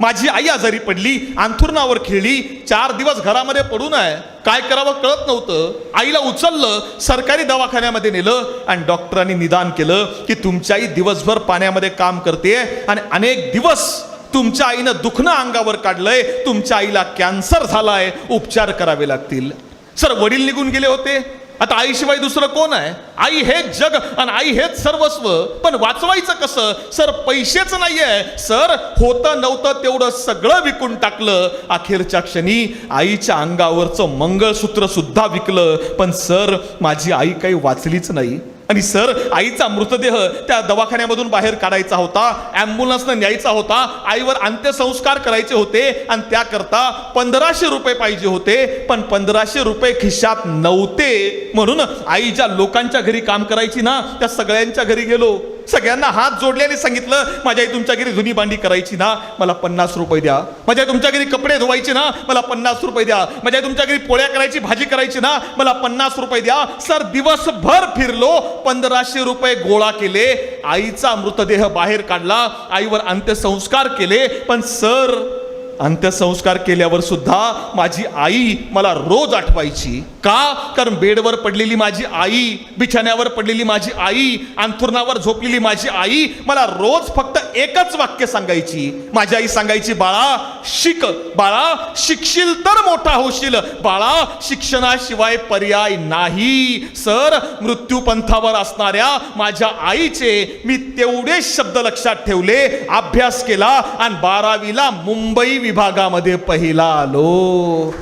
माझी आई आजारी पडली, अंथरुणावर खेळली, 4 दिवस घरामध्ये पडून आहे, काय करावं कळत नव्हतं. आईला उचललं, सरकारी दवाखान्यामध्ये नेलं आणि डॉक्टरांनी निदान केलं की तुमची आई दिवसभर पाण्यामध्ये काम करते आणि अनेक दिवस तुमच्या आईनं दुखणं अंगावर काढलंय, तुमच्या आईला कॅन्सर झालाय, उपचार करावे लागतील. सर वडील निघून गेले होते, आता आईशिवाय दुसरं कोण आहे? आई हेच जग आणि आई हेच सर्वस्व. पण वाचवायचं कसं? सर पैसेच नाहीये. सर होतं नव्हतं तेवढं सगळं विकून टाकलं. अखेरच्या क्षणी आईच्या अंगावरचं मंगळसूत्र सुद्धा विकलं. पण सर माझी आई काही वाचलीच नाही. आणि सर आईचा मृतदेह त्या दवाखान्यामधून बाहेर काढायचा होता, ॲम्ब्युलन्सनं न्यायचा होता, आईवर अंत्यसंस्कार करायचे होते आणि त्याकरता 1500 रुपये पाहिजे होते. पण 1500 रुपये खिशात नव्हते. म्हणून आई ज्या लोकांच्या घरी काम करायची ना, त्या सगळ्यांच्या घरी गेलो, सगळ्यांना हात जोडल्याने सांगितलं, माझ्या आई तुमच्या घरी धुनी भांडी करायची ना, मला 50 रुपये द्या. माझ्या तुमच्या घरी कपडे धुवायचे ना, मला 50 रुपये द्या. माझ्या तुमच्या घरी पोळ्या करायची, भाजी करायची ना, मला 50 रुपये द्या. सर दिवसभर फिरलो, 1500 रुपये गोळा केले, आईचा मृतदेह बाहेर काढला, आईवर अंत्यसंस्कार केले. पण सर अंत्यसंस्कार केल्यावर सुद्धा माझी आई मला रोज आठवायची. का? कारण बेडवर पडलेली माझी आई, बिछाण्यावर पडलेली माझी आई, अंथरुणावर झोपलेली माझी आई मला रोज फक्त एकच वाक्य सांगायची. माझी आई सांगायची, बाळा शिक, बाळा शिकशील तर मोठा होशील, बाळा शिक्षणाशिवाय पर्याय नाही. सर मृत्यूपंथावर असणाऱ्या माझ्या आईचे मी तेवढेच शब्द लक्षात ठेवले, अभ्यास केला आणि 12वीला मुंबई विभागामध्ये पहिला आलो.